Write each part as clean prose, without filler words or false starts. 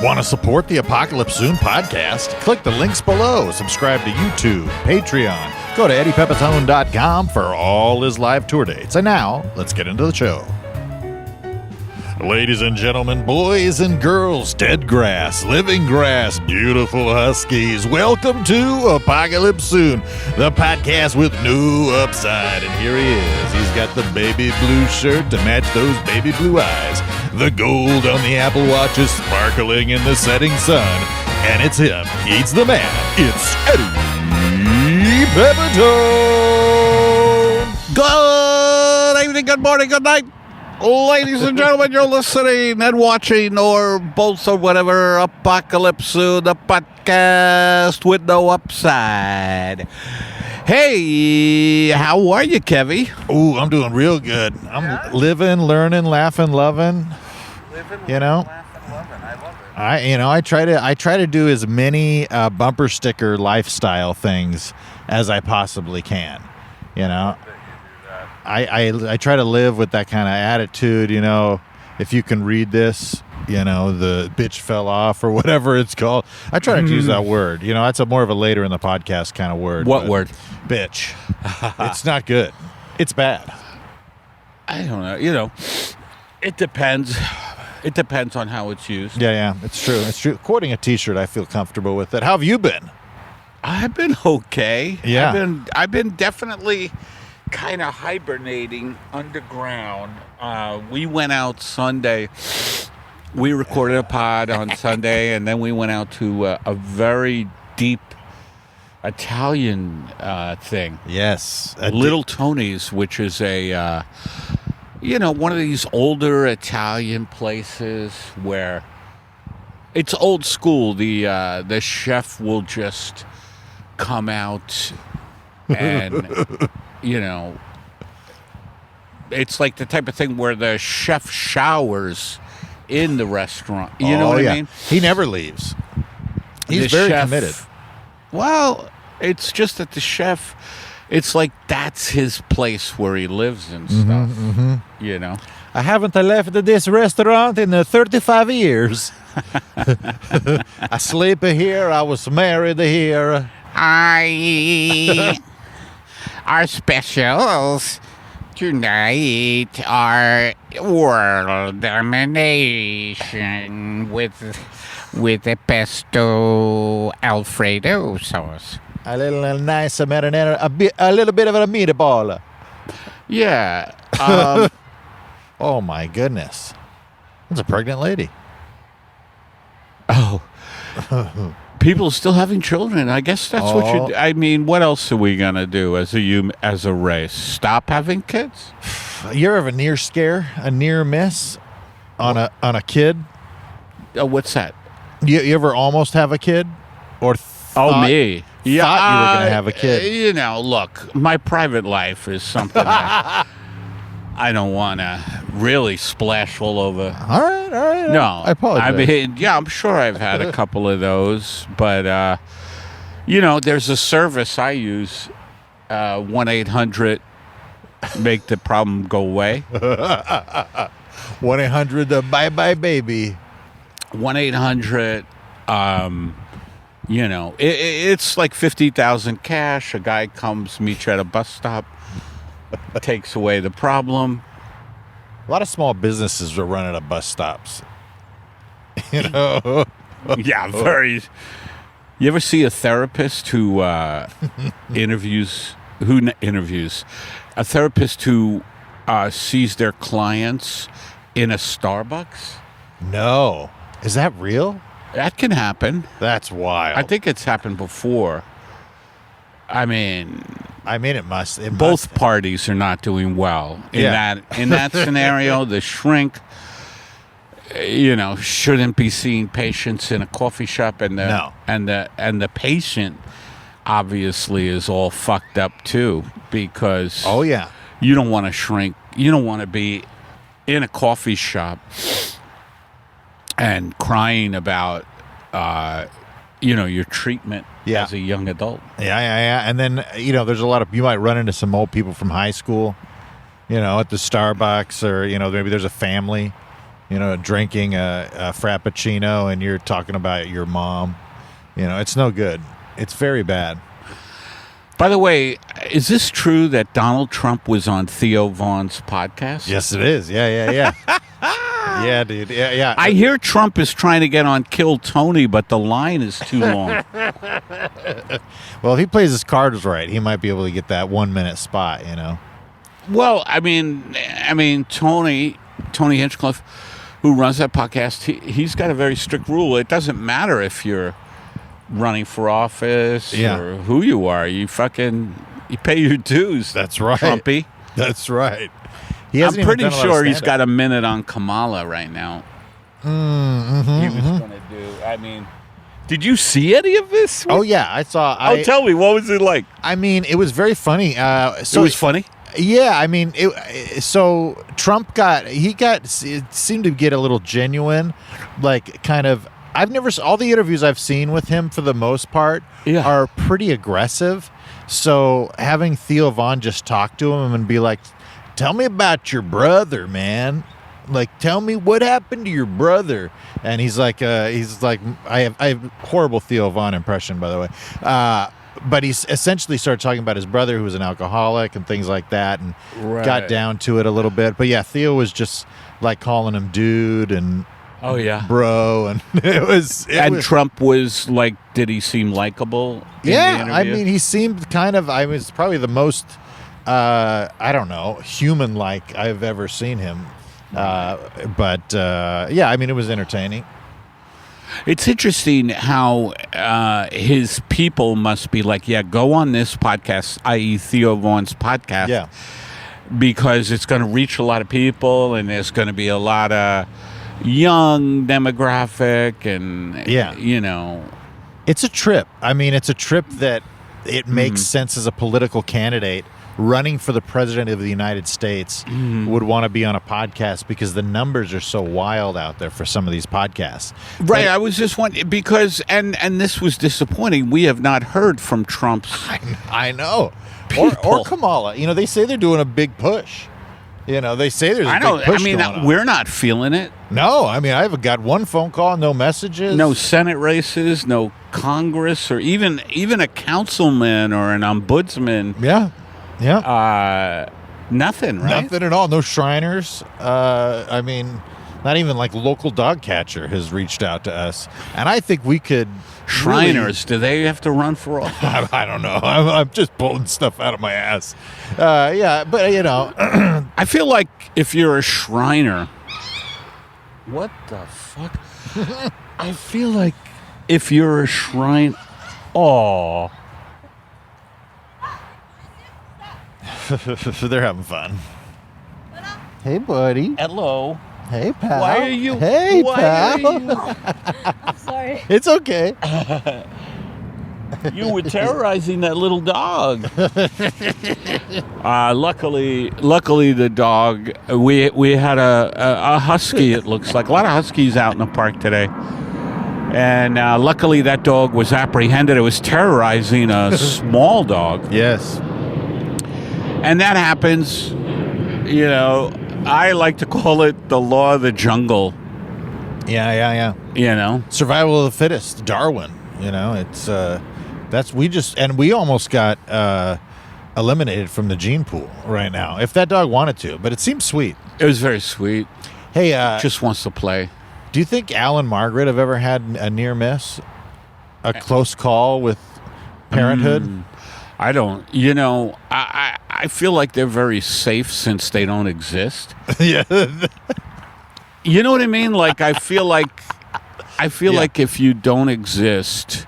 Want to support the Apocalypse Soon podcast? Click the links below. Subscribe to YouTube, Patreon. Go to eddiepepitone.com for all his live tour dates. And now, let's get into the show. Ladies and gentlemen, boys and girls, dead grass, living grass, beautiful huskies, welcome to Apocalypse Soon, the podcast with no upside. And here he is. He's got the baby blue shirt to match those baby blue eyes. The gold on the Apple Watch is sparkling in the setting sun. And it's him. He's the man. It's Eddie Pepiton. Good evening, good morning, good night. Ladies and gentlemen, you're listening and watching, or both, or whatever, Apocalypse Soon, the podcast with no upside. Hey, how are you, Kevy? Ooh, I'm doing real good. I'm living, learning, laughing, loving. You know, laughing, loving. I love it. I try to do as many bumper sticker lifestyle things as I possibly can. You know. I try to live with that kind of attitude, you know, if you can read this, you know, the bitch fell off or whatever it's called. I try not to use that word. You know, that's more of a later in the podcast kind of word. What word? Bitch. It's not good. It's bad. I don't know. You know, it depends. It depends on how it's used. Yeah, it's true. It's true. Quoting a T-shirt, I feel comfortable with it. How have you been? I've been okay. Yeah. I've been definitely kind of hibernating underground. We went out Sunday. We recorded a pod on Sunday, and then we went out to a very deep Italian thing. Yes. Little Tony's, which is a, one of these older Italian places where it's old school. The chef will just come out and... You know, it's like the type of thing where the chef showers in the restaurant. You know what I mean? He never leaves. He's very committed. Well, it's just that the chef, it's like that's his place where he lives and stuff. You know? I haven't left this restaurant in 35 years. I sleep here. I was married here. Our specials tonight are world domination with a pesto Alfredo sauce. A little nice marinara, a little bit of a meatball. Yeah. Oh my goodness, that's a pregnant lady. Oh. People still having children. I guess that's what you do. I mean, what else are we gonna do as a race? Stop having kids? You ever have a near scare, a near miss on a kid? What's that? You ever almost have a kid, or me? Thought you were gonna have a kid? You know, look, my private life is something I don't want to really splash all over. All right. No, I apologize. I'm sure I've had a couple of those, but there's a service I use, 1-800 make the problem go away. 1-800 bye bye baby. 1-800. It's like 50,000 cash. A guy comes, meets you at a bus stop. Takes away the problem. A lot of small businesses are running at bus stops. You know? Yeah, very. You ever see a therapist who interviews? A therapist who sees their clients in a Starbucks? No. Is that real? That can happen. That's wild. I think it's happened before. I mean, it must. Both parties are not doing well in that scenario. The shrink, shouldn't be seeing patients in a coffee shop, and the patient obviously is all fucked up too, because you don't want to shrink. You don't want to be in a coffee shop and crying about your treatment as a young adult. Yeah. And then, there's a lot of, you might run into some old people from high school, at the Starbucks, or, maybe there's a family drinking a frappuccino and you're talking about your mom. It's no good. It's very bad. By the way, is this true that Donald Trump was on Theo Vaughn's podcast? Yes, it is. Yeah. Yeah, dude. Yeah. I hear Trump is trying to get on Kill Tony, but the line is too long. Well, if he plays his cards right, he might be able to get that 1 minute spot, Well, I mean, Tony Hinchcliffe, who runs that podcast, he's got a very strict rule. It doesn't matter if you're running for office or who you are. You pay your dues. That's right. Trumpy. That's right. I'm pretty sure he's got a minute on Kamala right now. Mm-hmm, He was going to do. Did you see any of this? Oh, yeah. I saw. Tell me. What was it like? It was very funny. It was funny? Yeah. So Trump it seemed to get a little genuine, like kind of. All the interviews I've seen with him for the most part are pretty aggressive. So having Theo Vaughn just talk to him and be like, tell me about your brother, man. Like, tell me what happened to your brother. And he's like, I have horrible Theo Vaughn impression, by the way. But he's essentially started talking about his brother who was an alcoholic and things like that and got down to it a little bit. But yeah, Theo was just like calling him dude and bro, and Trump was like, did he seem likable? Yeah, he seemed kind of. It's probably the most, human-like I've ever seen him. It was entertaining. It's interesting how his people must be like, go on this podcast, i.e. Theo Vaughn's podcast. Yeah. Because it's going to reach a lot of people, and there's going to be a lot of young demographic, and it's a trip. It's a trip that it makes sense as a political candidate running for the president of the United States would want to be on a podcast because the numbers are so wild out there for some of these podcasts. Right. I was just wondering because and this was disappointing. We have not heard from Trump's. I know. Or Kamala. They say they're doing a big push. They say there's a big push going on. We're not feeling it. No, I haven't got one phone call, no messages. No Senate races, no Congress, or even a councilman or an ombudsman. Yeah. Nothing, right? Nothing at all. No Shriners. Not even like local dog catcher has reached out to us. And I think we could... Shriners, do they have to run for office? I don't know. I'm just pulling stuff out of my ass. I feel like if you're a Shriner... What the fuck? I feel like if you're a Shrine... Oh... They're having fun. Hey, buddy. Hello. Hey, pal. Why are you? Hey, pal. I'm sorry. It's okay. You were terrorizing that little dog. Luckily, the dog. We had a husky. It looks like a lot of huskies out in the park today. And luckily, that dog was apprehended. It was terrorizing a small dog. Yes. And that happens, I like to call it the law of the jungle. Yeah. Survival of the fittest, Darwin. It's we almost got eliminated from the gene pool right now. If that dog wanted to, but it seems sweet. It was very sweet. Hey, just wants to play. Do you think Al and Margaret have ever had a near miss, a close call with parenthood? I don't. I feel like they're very safe since they don't exist. Yeah. You know what I mean? Like I feel like if you don't exist,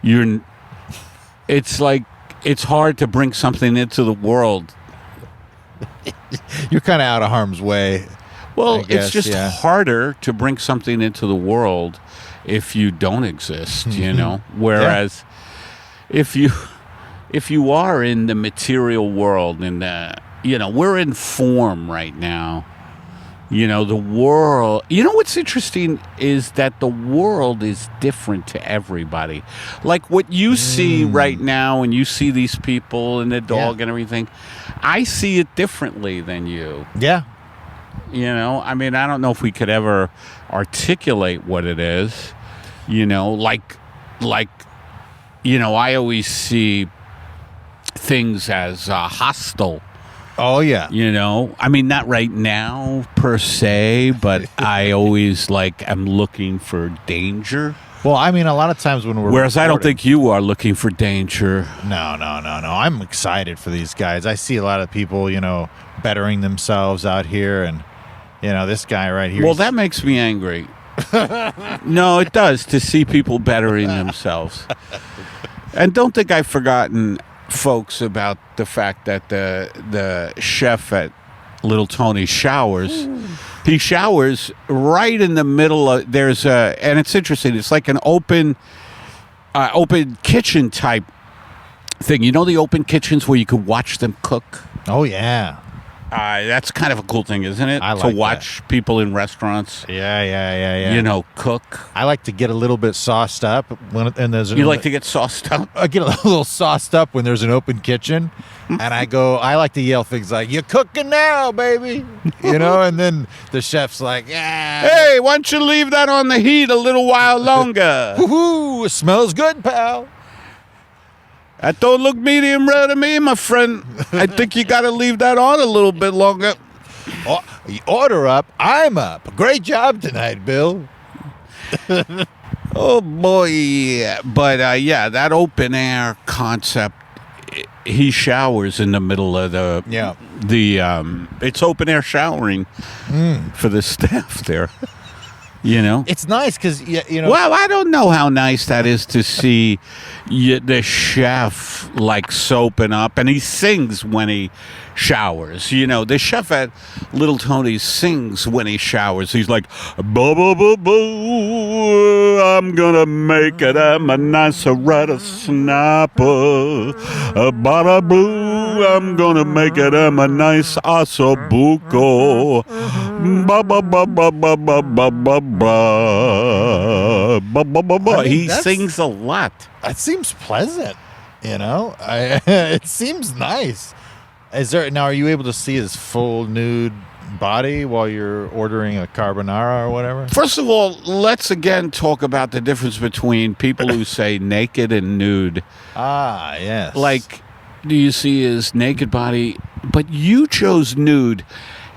it's hard to bring something into the world. You're kind of out of harm's way. Well, it's just harder to bring something into the world if you don't exist, Whereas if you are in the material world, we're in form right now. The world. What's interesting is that the world is different to everybody. Like what you see right now, and you see these people and the dog and everything, I see it differently than you. Yeah. You know, I mean, I don't know if we could ever articulate what it is. You know, like, you know, I always see things as hostile. Oh, yeah. You know, I mean, not right now per se, but I always am looking for danger. Well, I mean, a lot of times when we're Whereas I don't recording- think you are looking for danger. No. I'm excited for these guys. I see a lot of people, you know, bettering themselves out here, and you know, this guy right here. Well, that makes me angry. No, it does, to see people bettering themselves. And don't think I've forgotten, folks, about the fact that the chef at Little Tony showers. He showers right in the middle of, and it's interesting, it's like an open kitchen type thing. You know the open kitchens where you could watch them cook? Oh, yeah. That's kind of a cool thing, isn't it? I to like watch people in restaurants, Yeah. you know, cook. I like to get a little bit sauced up and there's You like to get sauced up? I get a little sauced up when there's an open kitchen, and I like to yell things like, "You're cooking now, baby," you know, and then the chef's like, "Yeah, Hey, why don't you leave that on the heat a little while longer? woohoo, it smells good, pal." That don't look medium rare to me, my friend. I think you got to leave that on a little bit longer. Order up, I'm up. Great job tonight, Bill. Oh boy, but yeah, that open air concept. He showers in the middle of the it's open air showering for the staff there. You know, It's nice because you know. well, I don't know how nice that is to see the chef soaping up, and he sings when he showers. You know, the chef at Little Tony's sings when he showers. He's like, "Boo, boo, boo, boo, I'm gonna make it a nice red snapper. Bada boo, I'm gonna make it a nice ossobuco. Ba ba ba ba ba ba ba ba ba ba ba ba ba." I mean, He that's- sings a lot. It seems pleasant, you know. It seems nice. Are you able to see his full nude body while you're ordering a carbonara or whatever? First of all, let's again talk about the difference between people who say naked and nude. Ah, yes. Do you see his naked body? But you chose nude.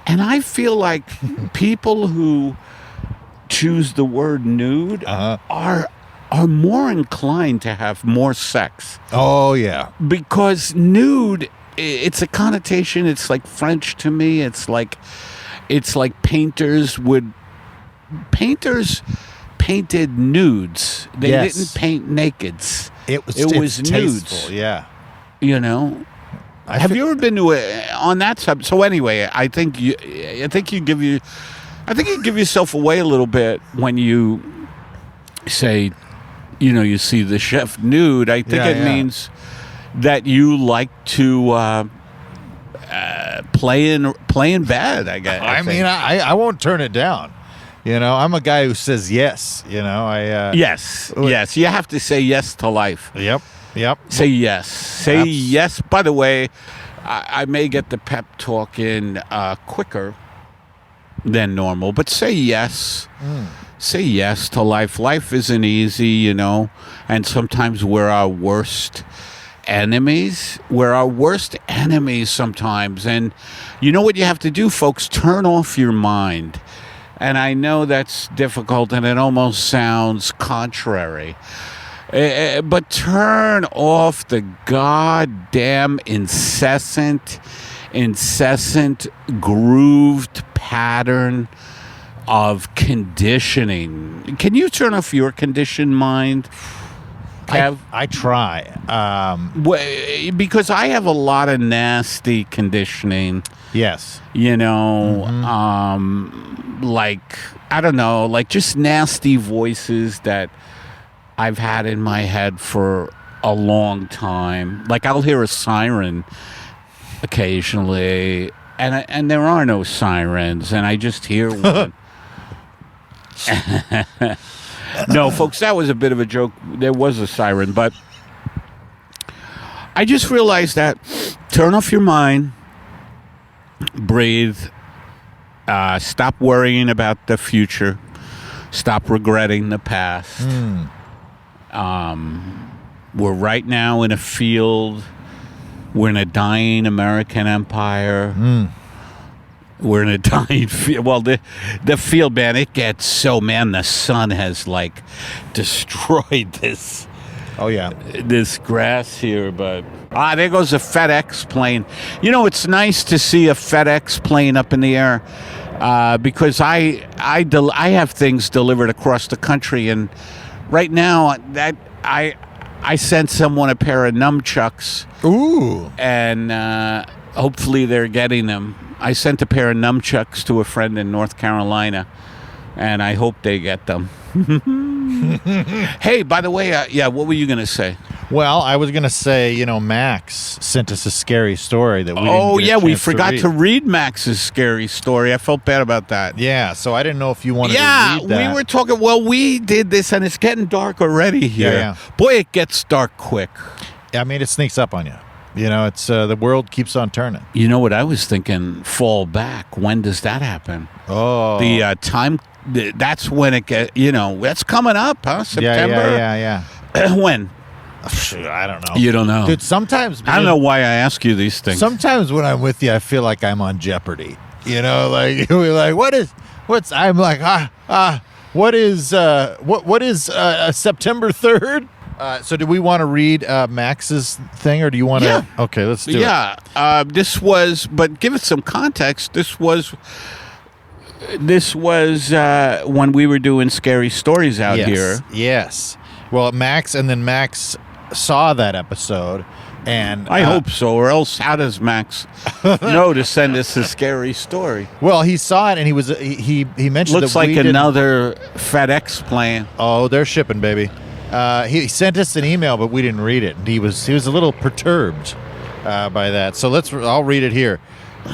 And I feel like people who choose the word nude are more inclined to have more sex. Oh, yeah. Because nude, it's a connotation. It's like French to me. It's like painters painted nudes. They Yes. didn't paint nakeds. It was nudes. tasteful, yeah. You know. Have you ever been to on that subject? So anyway, I think you give yourself away a little bit when you say, you know, you see the chef nude. I think it means that you like to play in bed. I guess. I mean, I won't turn it down. You know, I'm a guy who says yes. You know, yes. You have to say yes to life. Yep. Say yes. Say yes. By the way, I may get the pep talk in quicker than normal, but say yes. Say yes to life. Life isn't easy, you know, and sometimes we're our worst enemies. We're our worst enemies sometimes. And you know what you have to do, folks? Turn off your mind. And I know that's difficult and it almost sounds contrary. But turn off the goddamn incessant grooved pattern of conditioning. Can you turn off your conditioned mind, Kev? I try. Because I have a lot of nasty conditioning. Yes. You know, I don't know, just nasty voices that I've had in my head for a long time. I'll hear a siren occasionally, and there are no sirens, and I just hear one. No, folks, that was a bit of a joke. There was a siren, but I just realized that turn off your mind, breathe, Stop worrying about the future. Stop regretting the past. We're right now in a field. We're in a dying American empire. We're in a dying field. Well, the field, man, it gets so, man, the sun has, like, destroyed this. Oh, yeah. This grass here, but... there goes a FedEx plane. You know, it's nice to see a FedEx plane up in the air because I have things delivered across the country, and right now that I sent someone a pair of nunchucks. Ooh. And hopefully they're getting them. I sent a pair of nunchucks to a friend in North Carolina, and I hope they get them. Hey, by the way, what were you going to say? Well, I was going to say, Max sent us a scary story that we didn't Oh, get a yeah, we chance forgot read. to read Max's scary story. I felt bad about that. Yeah, so I didn't know if you wanted to Yeah, read that. we were talking. Well, we did this, and it's getting dark already here. Yeah. Boy, it gets dark quick. I mean, it sneaks up on you. It's the world keeps on turning. You know what I was thinking? Fall back. When does that happen? Oh. The time. That's when it get. That's coming up, huh? September. Yeah. When? I don't know. You don't know, Dude, sometimes... I don't know why I ask you these things. Sometimes when I'm with you, I feel like I'm on Jeopardy. Like, we're like, I'm like, what is September 3rd? So do we want to read Max's thing, or do you want to? Yeah. Okay, let's do it. Yeah. This was, but give it some context. This was when we were doing scary stories out here. Yes. Well, Max saw that episode, and I hope so, or else how does Max know to send us a scary story? Well, he saw it, and he mentioned Looks that like we didn't- another FedEx plane. Oh, they're shipping, baby. He sent us an email, but we didn't read it. And he was a little perturbed by that. So I'll read it here.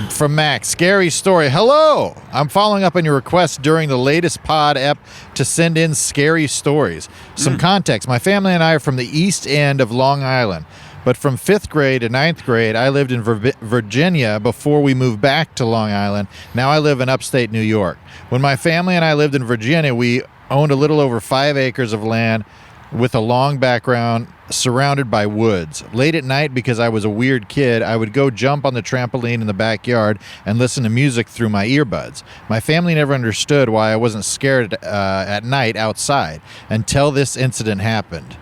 From Max, scary story. Hello! I'm following up on your request during the latest pod ep to send in scary stories. Some context. My family and I are from the east end of Long Island. But from 5th grade to 9th grade, I lived in Virginia before we moved back to Long Island. Now I live in upstate New York. When my family and I lived in Virginia, we owned a little over 5 acres of land with a long background surrounded by woods. Late at night, because I was a weird kid, I would go jump on the trampoline in the backyard and listen to music through my earbuds. My family never understood why I wasn't scared at night outside until this incident happened.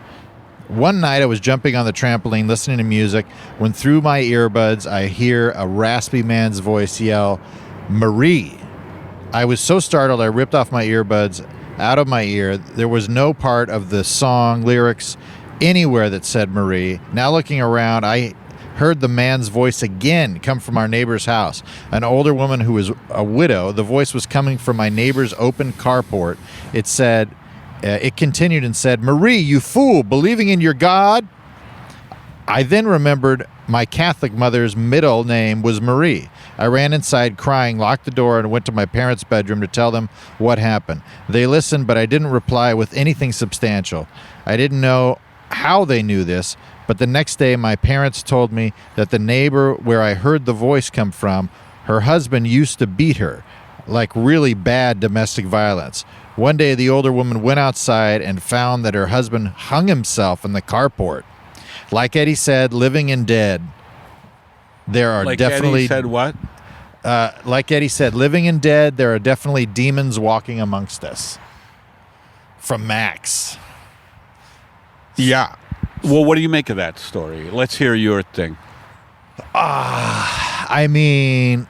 One night I was jumping on the trampoline listening to music when through my earbuds I hear a raspy man's voice yell, "Marie." I was so startled I ripped off my earbuds out of my ear. There was no part of the song lyrics anywhere that said Marie. Now looking around, I heard the man's voice again come from our neighbor's house. An older woman who was a widow. The voice was coming from my neighbor's open carport. It continued and said, "Marie, you fool, believing in your God?" I then remembered my Catholic mother's middle name was Marie. I ran inside crying, locked the door, and went to my parents' bedroom to tell them what happened. They listened, but I didn't reply with anything substantial. I didn't know how they knew this, but the next day my parents told me that the neighbor where I heard the voice come from, her husband used to beat her, like really bad domestic violence. One day the older woman went outside and found that her husband hung himself in the carport. Like Eddie said, living and dead. There are definitely... Eddie said what? Like Eddie said, living and dead, there are definitely demons walking amongst us. From Max. Yeah. Well, what do you make of that story? Let's hear your thing. I mean...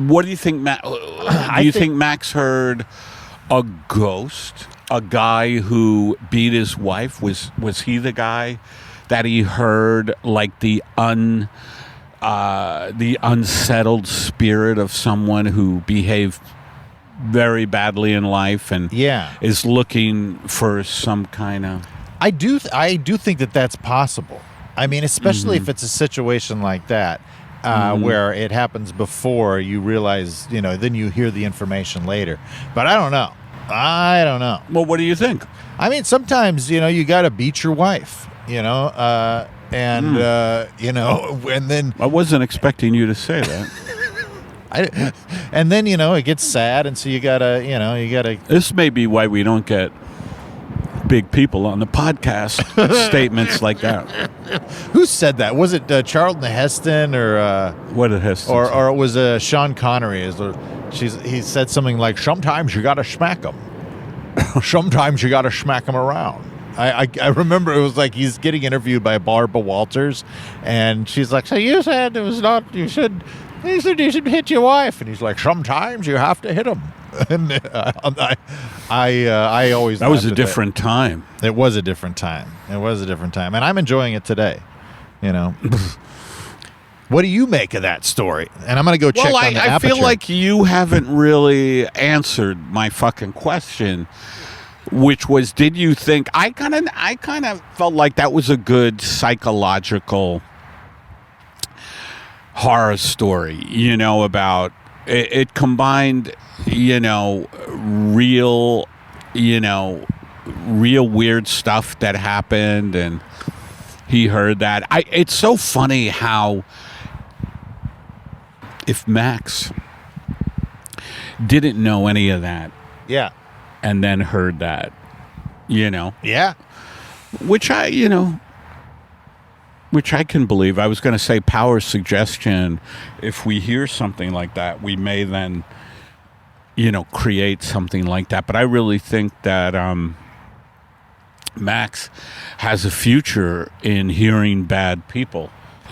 What do you think, do you think Max heard a ghost? A guy who beat his wife? Was he the guy that he heard, like the unsettled spirit of someone who behaved very badly in life and is looking for some kind of... I do think that that's possible. I mean, especially if it's a situation like that, where it happens before you realize, then you hear the information later. But I don't know. Well, what do you think? I mean, sometimes, you got to beat your wife, and then... I wasn't expecting you to say that. And then, it gets sad, and so you gotta. This may be why we don't get big people on the podcast. Statements like that. Who said that? Was it Charlton Heston or What did Heston say? or it was Sean Connery? He said something like, "Sometimes you gotta smack them. Sometimes you gotta smack them around." I remember it was like he's getting interviewed by Barbara Walters, and she's like, "So you said it was not. You should hit your wife," and he's like, "Sometimes you have to hit them." And I always That was a laughed at different time. It was a different time. It was a different time, and I'm enjoying it today. What do you make of that story? And I'm going to go check on the I aperture. feel like you haven't really answered my fucking question, which was, did you think? I kind of felt like that was a good psychological horror story. About it combined, real weird stuff that happened, and he heard that. It's so funny how, if Max didn't know any of that yeah, and then heard that, yeah, which I can believe. I was going to say power suggestion. If we hear something like that, we may then, create something like that. But I really think that Max has a future in hearing bad people.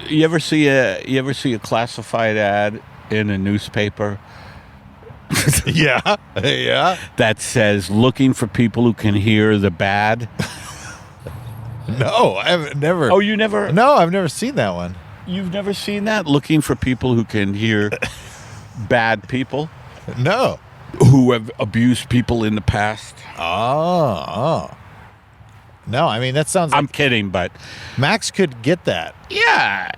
You ever see a classified ad in a newspaper yeah, yeah. that says looking for people who can hear the bad? No, I've never. Oh, you never? No, I've never seen that one. You've never seen that? Looking for people who can hear bad people No. who have abused people in the past. Oh. No, I mean that sounds like I'm kidding, but Max could get that, yeah,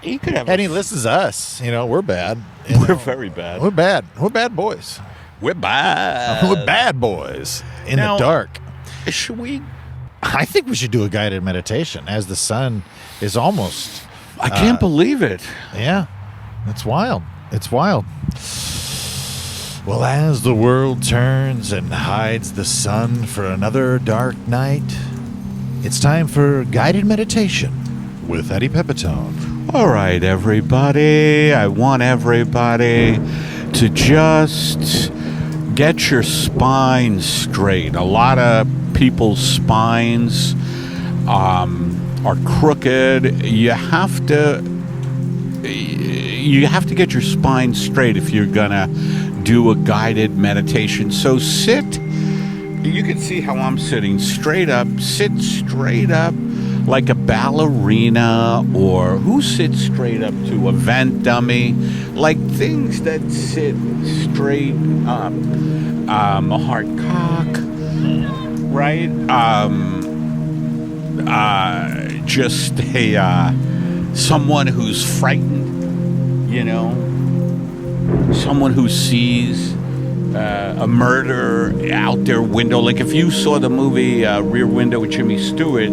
he could have. and he listens to us. We're bad. We're very bad. We're bad. We're bad boys. We're bad. We're bad boys in Now- the dark. Should we? I think we should do a guided meditation as the sun is almost. I can't believe it. Yeah, it's wild. It's wild. Well, as the world turns and hides the sun for another dark night, it's time for guided meditation with Eddie Pepiton. All right, everybody. I want everybody to just get your spine straight. A lot of people's spines are crooked. You have to get your spine straight if you're gonna do a guided meditation. So sit. You can see how I'm sitting straight up. Sit straight up like a ballerina, or who sits straight up to a vent dummy, like things that sit straight up. A hard cock, right? Just someone who's frightened, someone who sees a murder out their window. Like if you saw the movie Rear Window with Jimmy Stewart,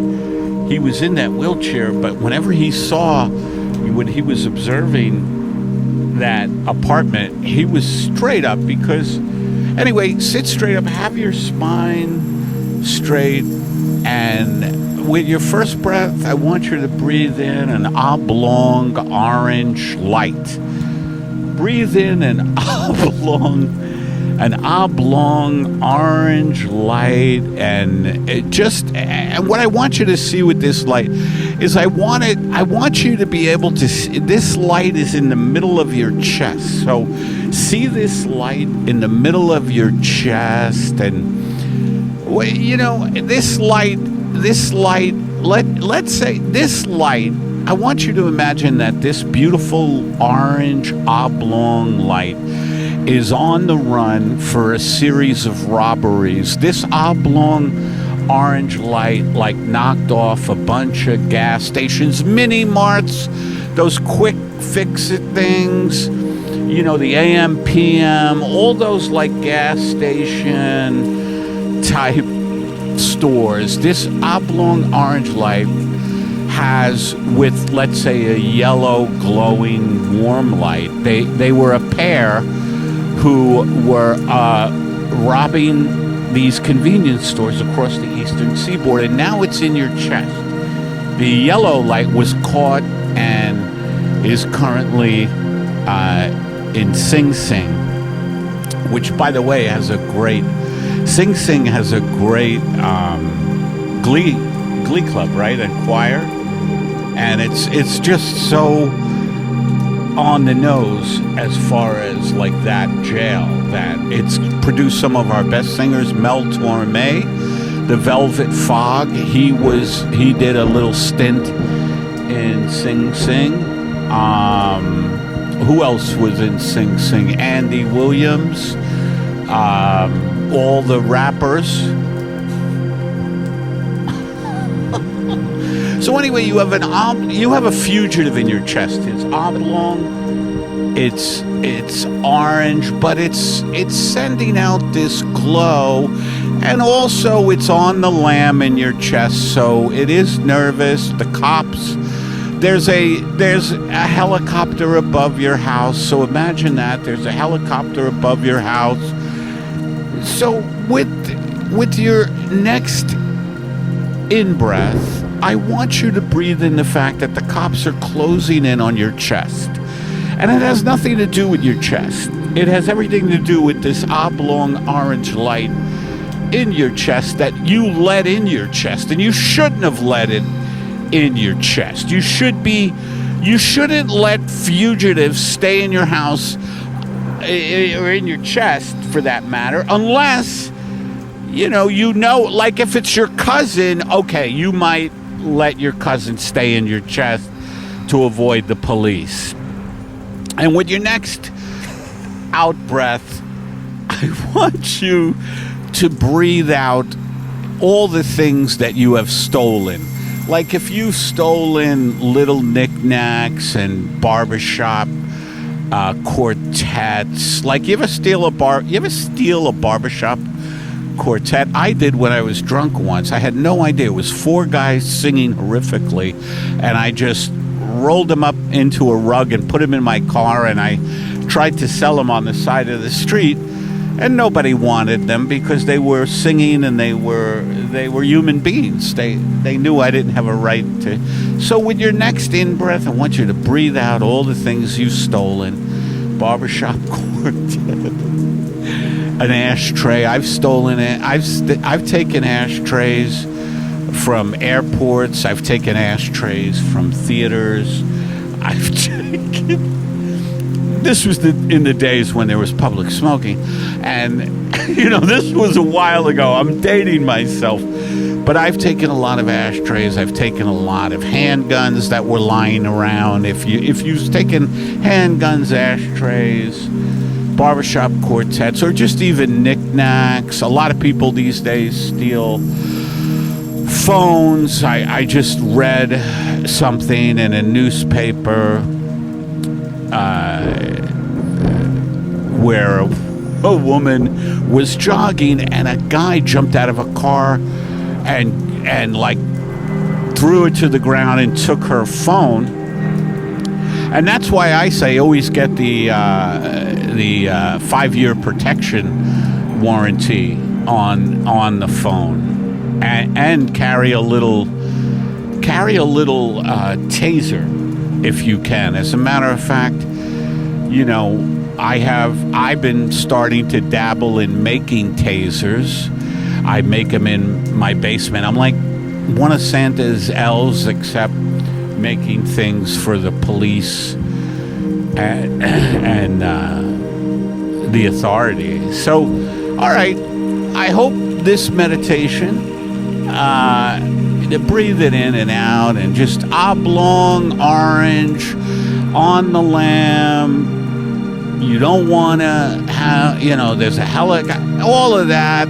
he was in that wheelchair, but whenever he saw, when he was observing that apartment, he was straight up because, anyway, sit straight up, have your spine straight, and with your first breath, I want you to breathe in an oblong orange light. Breathe in an oblong orange light, and and what I want you to see with this light is I want you to be able to see, this light is in the middle of your chest. So see this light in the middle of your chest, and this light, let's say this light, I want you to imagine that this beautiful orange oblong light is on the run for a series of robberies. This oblong orange light knocked off a bunch of gas stations, mini marts, those quick fix-it things, the AM, PM, all those gas station type stores. This oblong orange light has, with, let's say, a yellow glowing warm light. They were a pair who were robbing these convenience stores across the eastern seaboard, and now it's in your chest. The yellow light was caught and is currently in Sing Sing, which, by the way, has a great glee club, right, and choir, and it's just so on the nose as far as like that jail that it's produced some of our best singers. Mel Torme, the Velvet Fog, he did a little stint in Sing Sing. Who else was in Sing Sing? Andy Williams, all the rappers. So anyway, you have a fugitive in your chest. It's oblong, it's orange, but it's sending out this glow, and also it's on the lamb in your chest, so it is nervous. The cops. There's a helicopter above your house, so imagine that. There's a helicopter above your house. So with your next in-breath, I want you to breathe in the fact that the cops are closing in on your chest. And it has nothing to do with your chest. It has everything to do with this oblong orange light in your chest that you let in your chest, and you shouldn't have let it in your chest. You shouldn't let fugitives stay in your house or in your chest, for that matter, unless you know, like if it's your cousin, okay, you might let your cousin stay in your chest to avoid the police. And with your next out breath, I want you to breathe out all the things that you have stolen. Like if you've stolen little knickknacks and barbershop quartets. Like you ever steal a barbershop quartet? I did when I was drunk once. I had no idea. It was 4 guys singing horrifically, and I just rolled them up into a rug and put them in my car, and I tried to sell them on the side of the street, and nobody wanted them because they were singing and they were human beings. They knew I didn't have a right to. So with your next in-breath, I want you to breathe out all the things you've stolen. Barbershop quartet. An ashtray. I've stolen it. I've taken ashtrays from airports. I've taken ashtrays from theaters. I've taken. This was in the days when there was public smoking, and this was a while ago. I'm dating myself, but I've taken a lot of ashtrays. I've taken a lot of handguns that were lying around. If you've taken handguns, ashtrays, barbershop quartets, or just even knickknacks. A lot of people these days steal phones. I just read something in a newspaper where a woman was jogging and a guy jumped out of a car and like threw it to the ground and took her phone. And that's why I say always get the 5-year protection warranty on the phone, and carry a little taser if you can. As a matter of fact, I've been starting to dabble in making tasers. I make them in my basement. I'm like one of Santa's elves, except making things for the police and the authorities. So, all right, I hope this meditation, to breathe it in and out, and just oblong orange on the lamb. You don't want to have, there's a helicopter, all of that.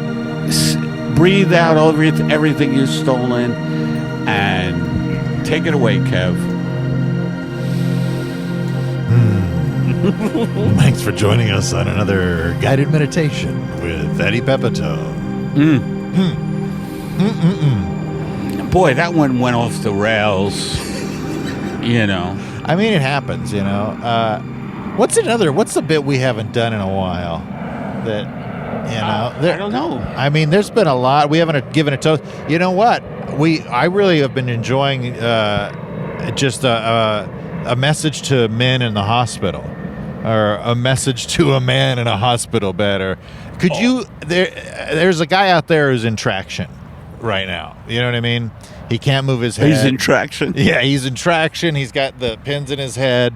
Breathe out everything you've stolen, and take it away, Kev. Thanks for joining us on another guided meditation with Eddie Pepiton. Boy, that one went off the rails. You know. I mean, it happens, you know. What's the bit we haven't done in a while that, you know? I don't know. I mean, there's been a lot. We haven't given a toast. You know what? I really have been enjoying just a message to men in the hospital, or a message to a man in a hospital bed. Or could you? There's a guy out there who's in traction right now. You know what I mean? He can't move his head. He's in traction. Yeah, he's in traction. He's got the pins in his head.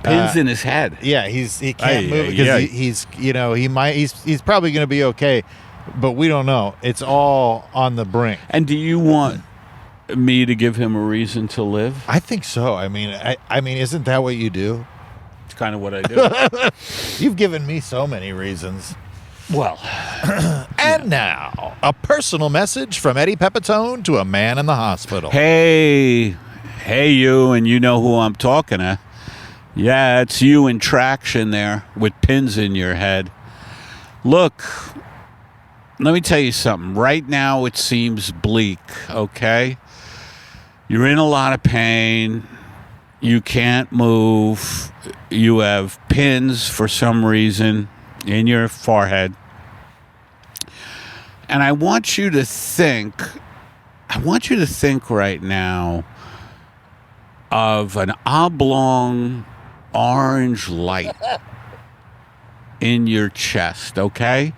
Pins in his head. Yeah, he can't move it because he's probably going to be okay, but we don't know. It's all on the brink. And do you want me to give him a reason to live? I think so. I mean, isn't that what you do? It's kind of what I do. You've given me so many reasons. Well, and now a personal message from Eddie Pepiton to a man in the hospital. Hey, you, and you know who I'm talking to. Yeah, it's you in traction there with pins in your head. Look, let me tell you something. Right now it seems bleak, okay? You're in a lot of pain. You can't move. You have pins for some reason in your forehead. And I want you to think right now of an oblong orange light in your chest, okay?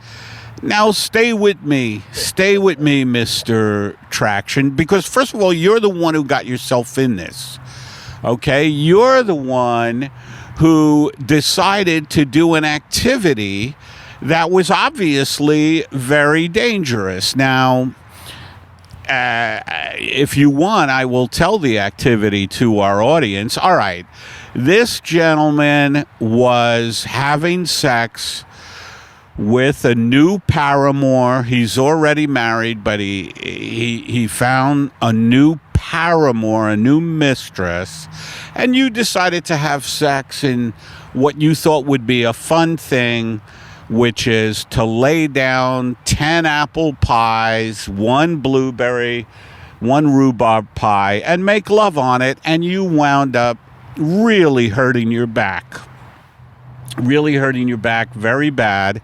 Now stay with me, Mr. Traction, because first of all, you're the one who got yourself in this, okay? You're the one who decided to do an activity that was obviously very dangerous. Now, if you want, I will tell the activity to our audience. All right, this gentleman was having sex with a new paramour. He's already married, but he found a new paramour, a new mistress, and you decided to have sex in what you thought would be a fun thing, which is to lay down 10 apple pies, 1 blueberry, 1 rhubarb pie, and make love on it, and you wound up really hurting your back. Really hurting your back very bad.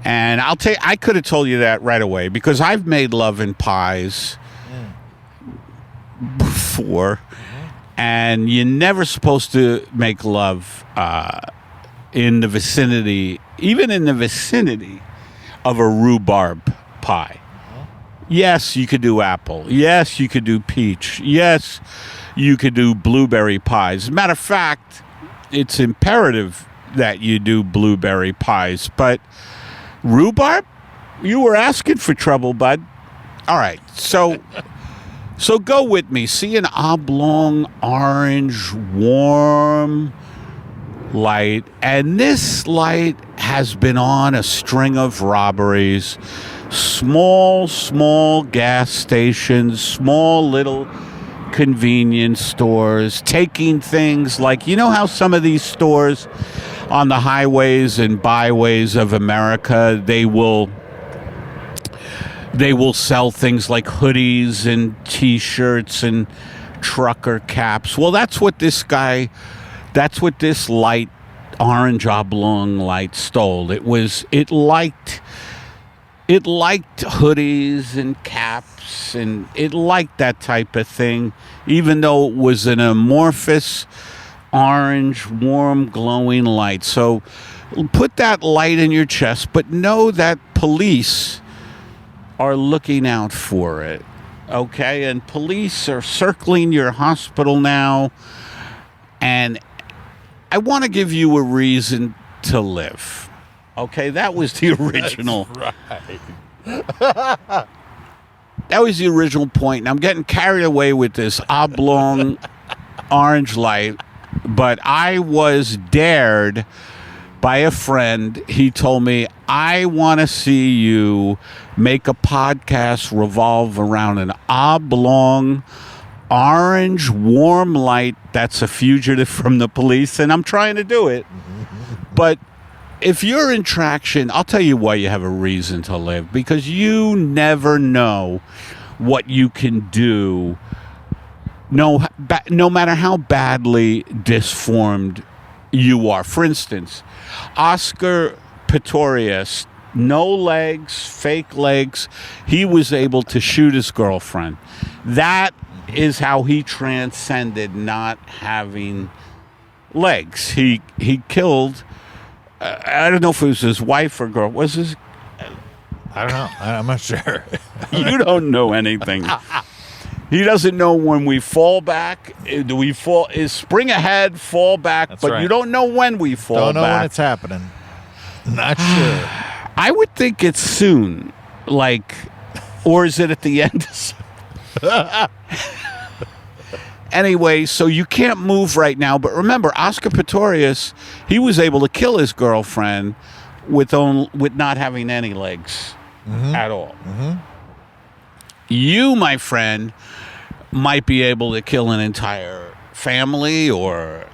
And I'll tell you, I could have told you that right away, because I've made love in pies before, and you're never supposed to make love in the vicinity, even in the vicinity of a rhubarb pie. Yes, you could do apple. Yes, you could do peach. Yes, you could do blueberry pies. As a matter of fact, it's imperative that you do blueberry pies. But rhubarb? You were asking for trouble, bud. All right, so go with me. See an oblong, orange, warm light, and this light has been on a string of robberies. Small gas stations, small little convenience stores, taking things like, you know how some of these stores on the highways and byways of America, they will sell things like hoodies and t-shirts and trucker caps. Well, that's what this light, orange oblong light stole. It liked hoodies and caps, and it liked that type of thing, even though it was an amorphous orange, warm, glowing light. So put that light in your chest, but know that police are looking out for it, okay? And police are circling your hospital now, and I want to give you a reason to live. Okay, that was the original. That's right. That was the original point. And I'm getting carried away with this oblong orange light, but I was dared by a friend. He told me, I want to see you make a podcast revolve around an oblong orange warm light that's a fugitive from the police, and I'm trying to do it. But if you're in traction, I'll tell you why you have a reason to live, because you never know what you can do. No matter how badly disformed you are. For instance, Oscar Pistorius, no legs, fake legs. He was able to shoot his girlfriend. That is how he transcended not having legs. He killed. I don't know if it was his wife or girl. Was his? I don't know. I'm not sure. You don't know anything. He doesn't know when we fall back. Do we fall? Is spring ahead, fall back? That's but right. you don't know when we fall Don't know back. when it's happening. Not sure. I would think it's soon. Or is it at the end? Anyway, so you can't move right now. But remember, Oscar Pistorius, he was able to kill his girlfriend with not having any legs at all. You, my friend, might be able to kill an entire family, or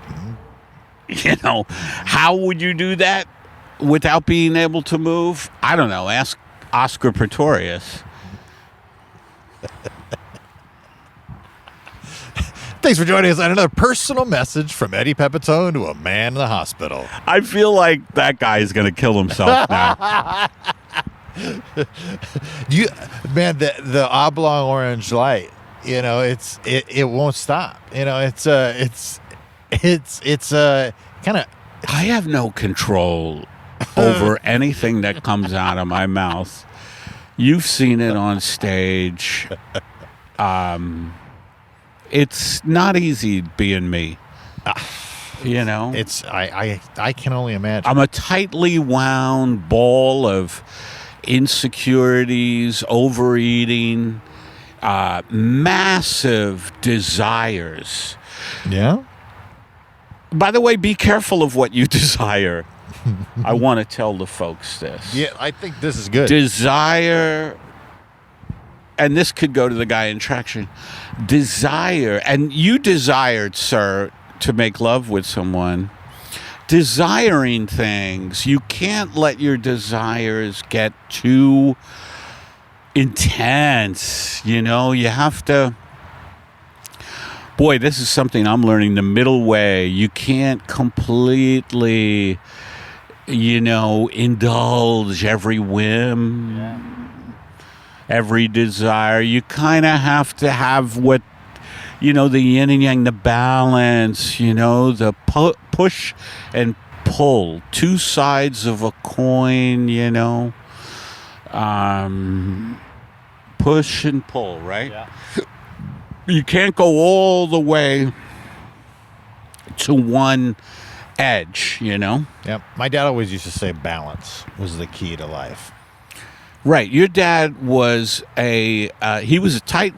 how would you do that without being able to move? I don't know. Ask Oscar Pistorius. Thanks for joining us on another personal message from Eddie Pepiton to a man in the hospital. I feel like that guy is going to kill himself now. The oblong orange light, it won't stop. It's kind of. I have no control over anything that comes out of my mouth. You've seen it on stage. It's not easy being me. It's I can only imagine. I'm a tightly wound ball of insecurities, overeating, massive desires. Yeah. By the way, be careful of what you desire. I want to tell the folks this. Yeah, I think this is good. Desire, and this could go to the guy in Traction. Desire, and you desired, sir, to make love with someone. Desiring things, you can't let your desires get too intense. You have to. Boy, this is something I'm learning the middle way. You can't completely, indulge every whim, every desire. You kind of have to have what, the yin and yang, the balance, the push and pull, two sides of a coin, push and pull, right? Yeah. You can't go all the way to one edge, Yep. My dad always used to say balance was the key to life. Right. Your dad was he was a tight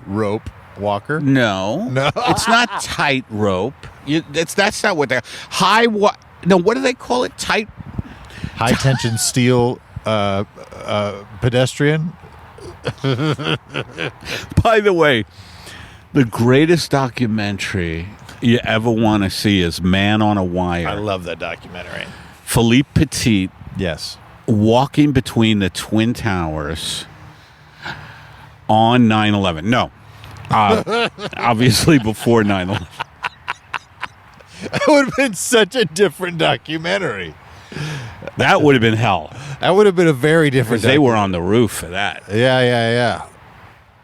Rope walker. No, it's not tight rope. That's not what they're no. What do they call it? High tension steel pedestrian. By the way, the greatest documentary you ever want to see is Man on a Wire. I love that documentary. Philippe Petit. Yes. Walking between the Twin Towers on 9/11. No. Obviously before 9/11. That would have been such a different documentary. That would have been hell. That would have been a very different Because they were on the roof for that. Yeah.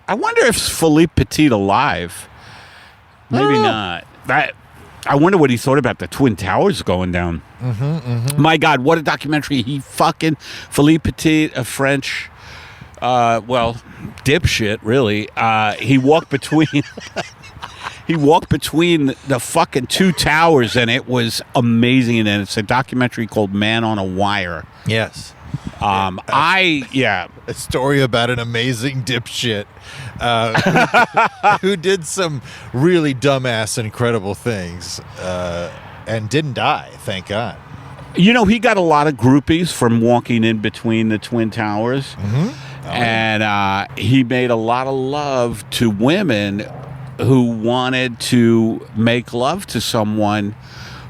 I wonder if Philippe Petit alive. Maybe not. I wonder what he thought about the Twin Towers going down. My God, what a documentary. Philippe Petit, a French, dipshit, really. He walked between... He walked between the fucking two towers, and it was amazing. And it's a documentary called Man on a Wire. Yes. A story about an amazing dipshit who did some really dumbass, incredible things and didn't die, thank God. He got a lot of groupies from walking in between the Twin Towers. And he made a lot of love to women who wanted to make love to someone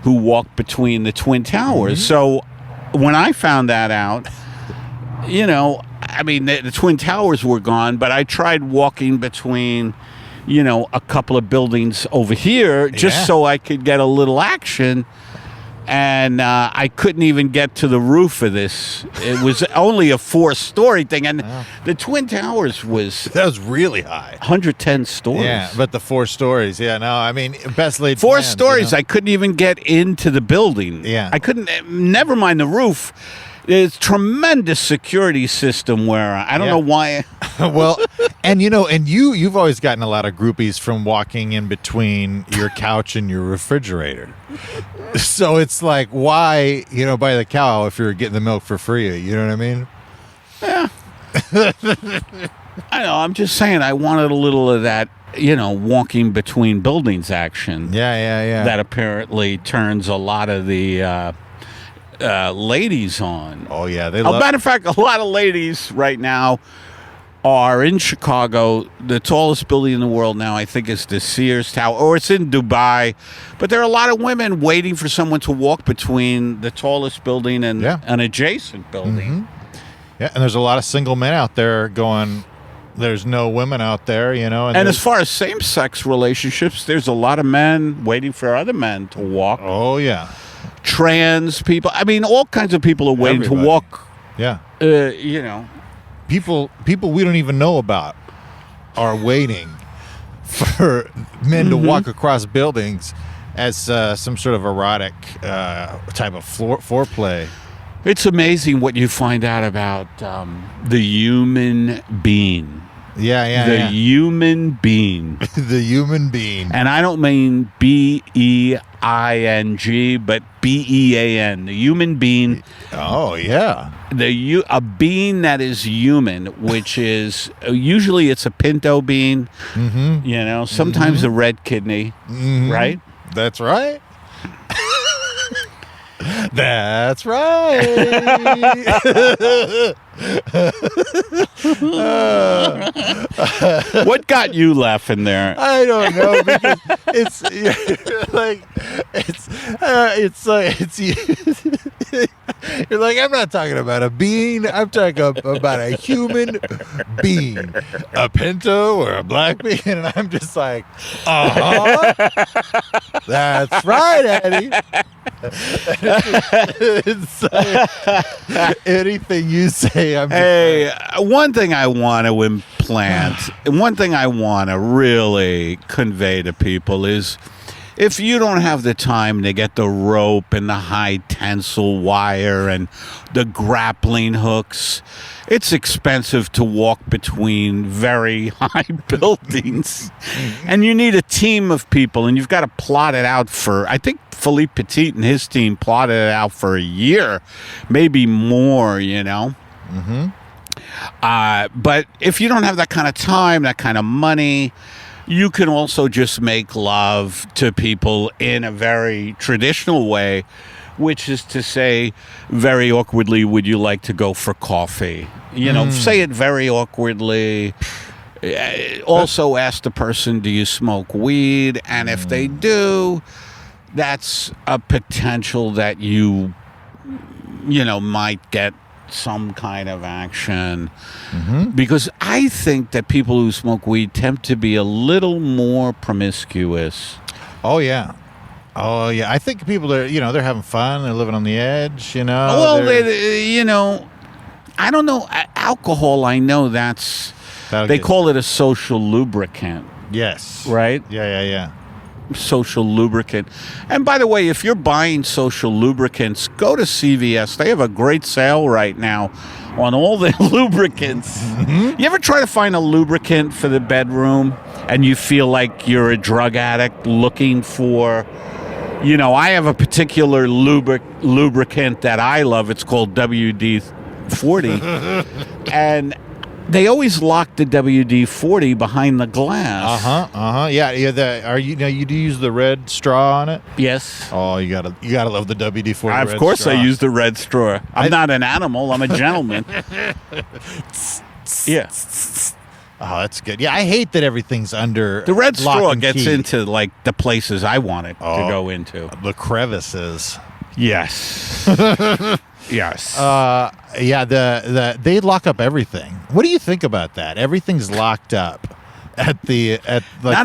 who walked between the Twin Towers. So when I found that out, you know, I mean, the Twin Towers were gone, but I tried walking between, you know, a couple of buildings over here just so I could get a little action. And I couldn't even get to the roof of this. It was only a 4-story thing. And the Twin Towers That was really high. 110 stories. Yeah, but the 4 stories. Yeah, no, I mean, best laid 4 plans, stories. you know? I couldn't even get into the building. Yeah. I couldn't, never mind the roof. There's tremendous security system where I don't know why. Well, and you know, and you've always gotten a lot of groupies from walking in between your couch and your refrigerator. So it's like, why, you know, buy the cow if you're getting the milk for free? You know what I mean? Yeah. I know. I'm just saying I wanted a little of that, you know, walking between buildings action. Yeah. That apparently turns a lot of the ladies on. Oh, yeah. They As a matter of fact, a lot of ladies right now are in Chicago. The tallest building in the world now, I think, is the Sears Tower, or it's in Dubai. But there are a lot of women waiting for someone to walk between the tallest building and an adjacent building. Mm-hmm. Yeah, and there's a lot of single men out there going, there's no women out there, you know. And as far as same-sex relationships, there's a lot of men waiting for other men to walk. Oh, yeah. Trans people. I mean, all kinds of people are waiting to walk. Yeah. You know. People we don't even know about are waiting for men to walk across buildings as some sort of erotic type of foreplay. It's amazing what you find out about the human being. The human being. The human being. And I don't mean BEING, but BEAN. The human being. Oh, yeah. A bean that is human, which is usually it's a pinto bean. Mm-hmm. You know, sometimes a red kidney, right? That's right. That's right. What got you laughing there? I don't know, because it's you're like, I'm not talking about a bean. I'm talking about a human being, a pinto or a black bean, and I'm just like, that's right, Eddie. Anything you say, I'm just one thing I want to implant, and one thing I want to really convey to people is, if you don't have the time to get the rope and the high tensile wire and the grappling hooks, it's expensive to walk between very high buildings. And you need a team of people, and you've got to plot it out for, I think Philippe Petit and his team plotted it out for a year, maybe more, you know. Mm-hmm. But if you don't have that kind of time, that kind of money, you can also just make love to people in a very traditional way, which is to say, very awkwardly, would you like to go for coffee? You know, say it very awkwardly. Also ask the person, do you smoke weed? And if they do, that's a potential that you know, might get some kind of action. Because I think that people who smoke weed tend to be a little more promiscuous. Oh yeah. I think people are, you know, they're having fun, they're living on the edge, you know. Well, you know, I don't know, alcohol, I know they call it a social lubricant. Yes. Right? Yeah. Social lubricant. And by the way, if you're buying social lubricants, go to CVS. They have a great sale right now on all the lubricants. You ever try to find a lubricant for the bedroom and you feel like you're a drug addict looking for, you know, I have a particular lubricant that I love. It's called WD-40. And they always lock the WD-40 behind the glass. Yeah. You do use the red straw on it? Yes. Oh, you gotta love the WD-40. Of course, I use the red straw. I'm not an animal. I'm a gentleman. Yeah. Oh, that's good. Yeah, I hate that everything's under the red lock straw and gets key. into like the places I want it to go into. The crevices. Yes. Yes. Yeah, they lock up everything. What do you think about that? Everything's locked up at Not the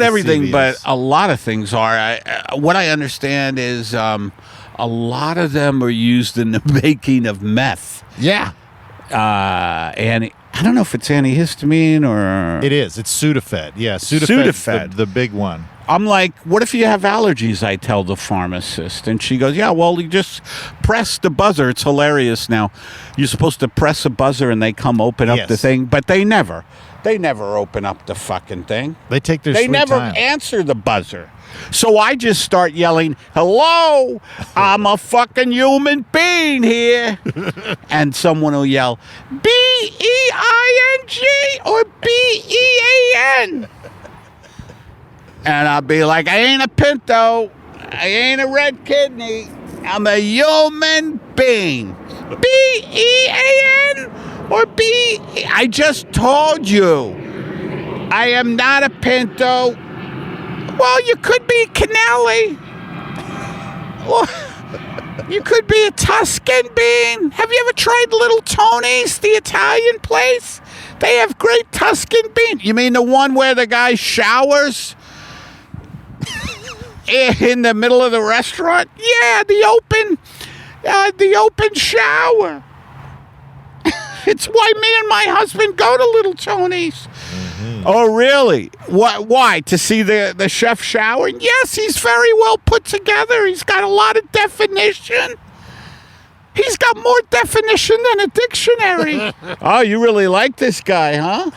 everything, CVS. but a lot of things are. What I understand is a lot of them are used in the making of meth. Yeah, And I don't know if it's antihistamine or... it is. It's Sudafed. Yeah, Sudafed's Sudafed. the big one. I'm like, what if you have allergies? I tell the pharmacist. And she goes, yeah, well, you just press the buzzer. It's hilarious now. You're supposed to press a buzzer and they come open up Yes. the thing. But they never open up the fucking thing. They take their They sweet never time. answer the buzzer. So I just start yelling, hello, I'm a fucking human being here. And someone will yell, B-E-I-N-G or B-E-A-N. And I'll be like, I ain't a pinto. I ain't a red kidney. I'm a human being. B-E-A-N or B... I just told you. I am not a pinto. Well, you could be Canelli. Well, you could be a Tuscan bean. Have you ever tried Little Tony's, the Italian place? They have great Tuscan bean. You mean the one where the guy showers in the middle of the restaurant? Yeah, the open shower. It's why me and my husband go to Little Tony's. Oh, really? Why? To see the chef showering? Yes, he's very well put together. He's got a lot of definition. He's got more definition than a dictionary. Oh, you really like this guy, huh?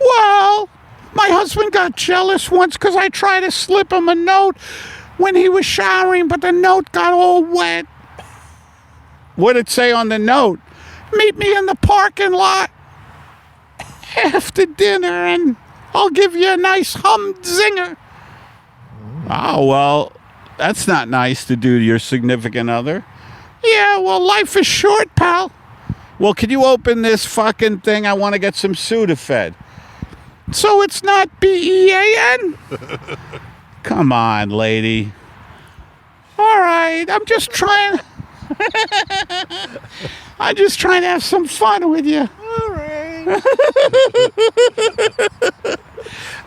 Well, my husband got jealous once because I tried to slip him a note when he was showering, but the note got all wet. What did it say on the note? Meet me in the parking lot after dinner and I'll give you a nice humdinger. Oh, well, that's not nice to do to your significant other. Yeah, well, life is short, pal. Well, could you open this fucking thing? I want to get some Sudafed. So it's not B-E-A-N? Come on, lady. All right, I'm just trying to have some fun with you. All right.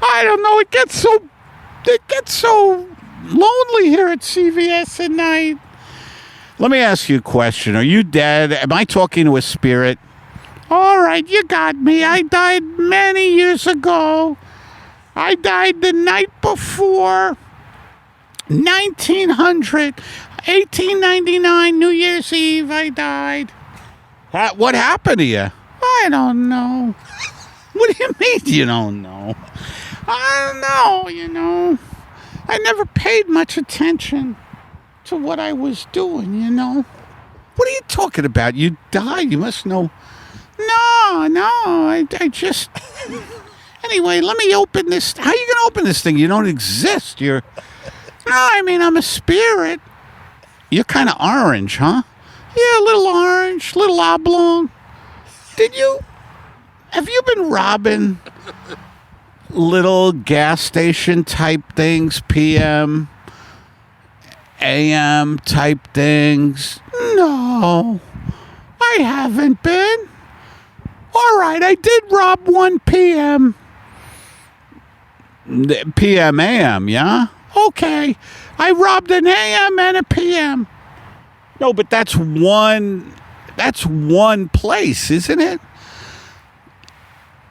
I don't know. It gets so lonely here at CVS at night. Let me ask you a question. Are you dead? Am I talking to a spirit? All right, you got me. I died many years ago. I died the night before 1899, New Year's Eve, I died. What happened to you? I don't know. What do you mean you don't know? I don't know, I never paid much attention to what I was doing, What are you talking about? You died. You must know. No, I just... Anyway, let me open this. How are you going to open this thing? You don't exist. No, I mean, I'm a spirit. You're kind of orange, huh? Yeah, a little orange, little oblong. Have you been robbing little gas station type things, PM, AM type things? No, I haven't been. All right, I did rob one PM. PM, AM, yeah? Okay, I robbed an AM and a PM. No, but that's one place, isn't it?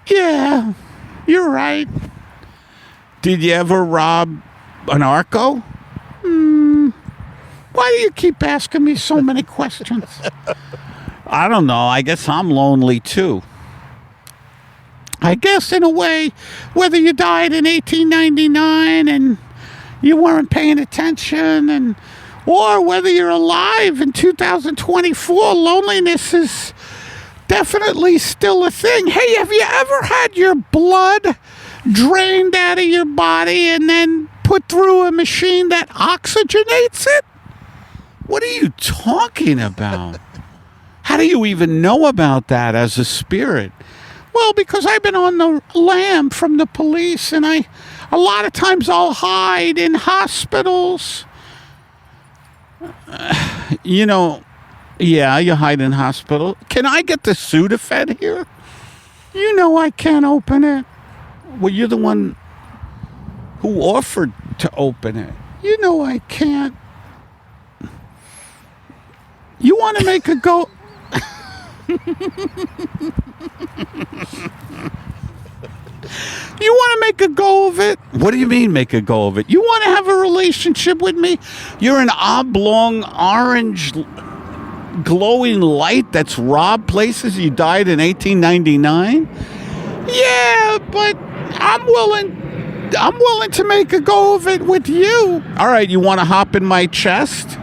Yeah, you're right. Did you ever rob an Arco? Why do you keep asking me so many questions? I don't know. I guess I'm lonely too. I guess in a way, whether you died in 1899 and you weren't paying attention, or whether you're alive in 2024, loneliness is definitely still a thing. Hey, have you ever had your blood drained out of your body and then put through a machine that oxygenates it? What are you talking about? How do you even know about that as a spirit? Well, because I've been on the lam from the police, and a lot of times I'll hide in hospitals. You Yeah, you hide in hospital. Can I get the Sudafed here? You know I can't open it. Well, you're the one who offered to open it. You know I can't. You want to make a go? You want to make a go of it? What do you mean make a go of it? You want to have a relationship with me? You're an oblong orange glowing light that's robbed places. You died in 1899? Yeah, but I'm willing to make a go of it with you. All right, you want to hop in my chest?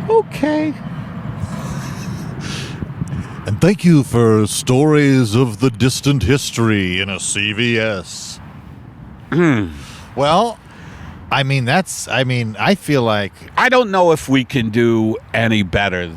Okay. And thank you for stories of the distant history in a CVS. Well, I feel like I don't know if we can do any better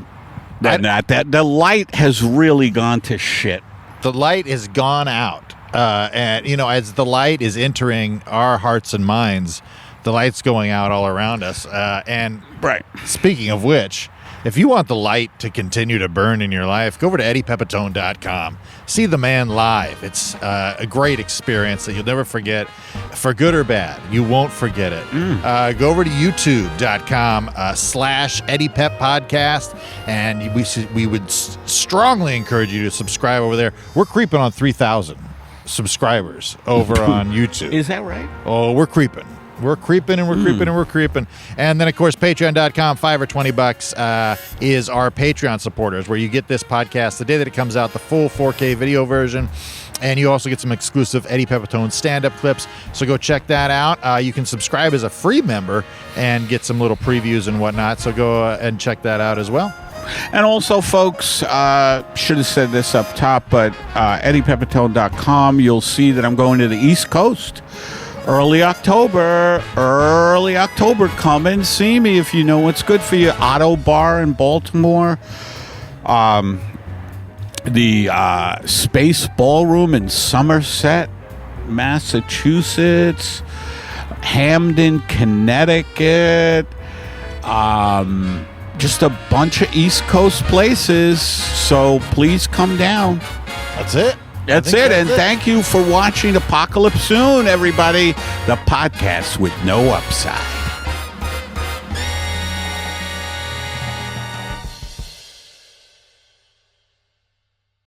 than that. The light has really gone to shit. the light has gone out. And, as the light is entering our hearts and minds, the light's going out all around us. And Right. speaking of which, if you want the light to continue to burn in your life, go over to eddiepepitone.com. See the man live. It's a great experience that you'll never forget, for good or bad. You won't forget it. Go over to youtube.com/EddiePepPodcast, and we would strongly encourage you to subscribe over there. We're creeping on 3,000 subscribers over on YouTube. Is that right? Oh, we're creeping. We're creeping and we're creeping and we're creeping. And then, of course, patreon.com, $5 or $20 is our Patreon supporters, where you get this podcast the day that it comes out, the full 4K video version. And you also get some exclusive Eddie Pepitone stand-up clips. So go check that out. You can subscribe as a free member and get some little previews and whatnot. So go and check that out as well. And also, folks, should have said this up top, but EddiePepitone.com, you'll see that I'm going to the East Coast. Early October, come and see me if you know what's good for you. Otto Bar in Baltimore, the Space Ballroom in Somerset, Massachusetts, Hamden, Connecticut, just a bunch of East Coast places, so please come down. That's it. That's it. And thank you for watching Apocalypse Soon, everybody. The podcast with no upside.